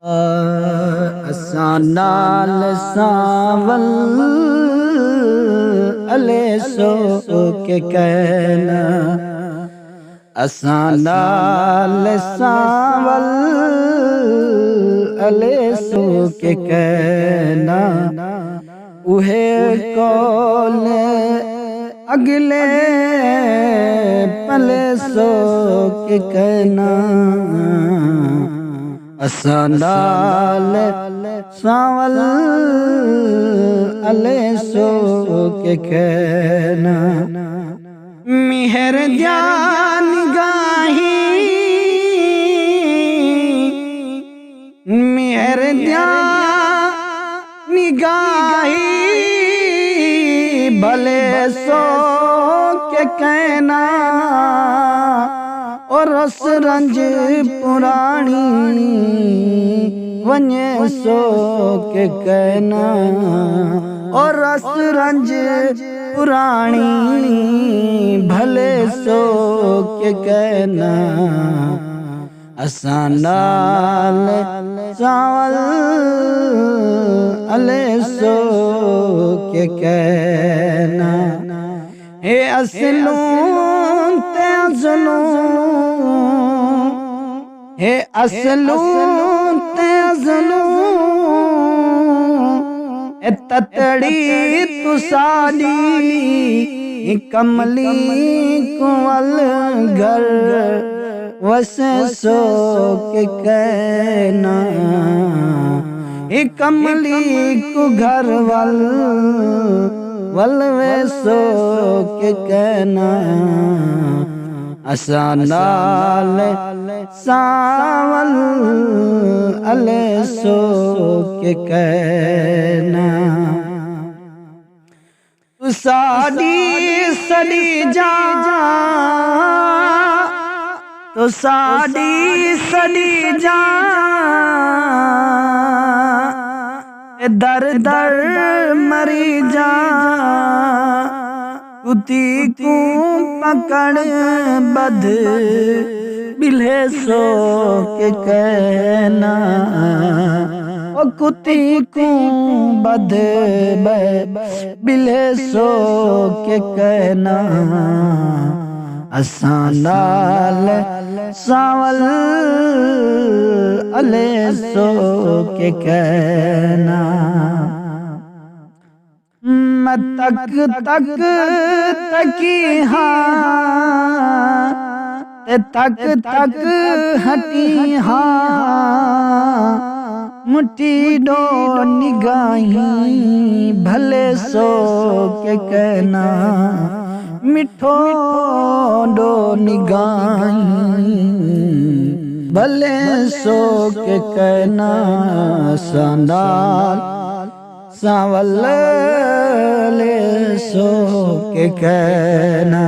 असां नाल सावल अले सो के कहना, असां नाल सावल अले सो के कहना, उहे कौल अगले पले सो के कहना, असां नाल सावल अले सो के कहना। मिहर ध्यान गाही, मिहर ध्यान गाही भले सो के कहना, और रस रंज पुरानी वने सो के कहना, और रस रंज पुरानी भले सो के कहना, असां नाल सावल अले सो के कहना। हे असलूं ते असलूं, हे असलूं ते असलूं, ततड़ी तू साली कमली कुंवल घर वसे सो के कहना, कमली को घर वल वे सो के कहना, असां नाल सावल अले सो के कहना। तू साडी सड़ी जा, तो साडी सड़ी जा, दर दर मरी जा, कुती को पकड़ बध बिल्हे सो के कहना, ओ कुती को बध बिल्हे सो के कहना, असां नाल सावल अले सो के कहना। मैं तक तक तकी हाँ, तक तक हटी हाँ, मुट्ठी डो निगाही भले सो के कहना, मिठो डो निगाही भले सो के कहना, असां नाल सावल ले सो के कहना।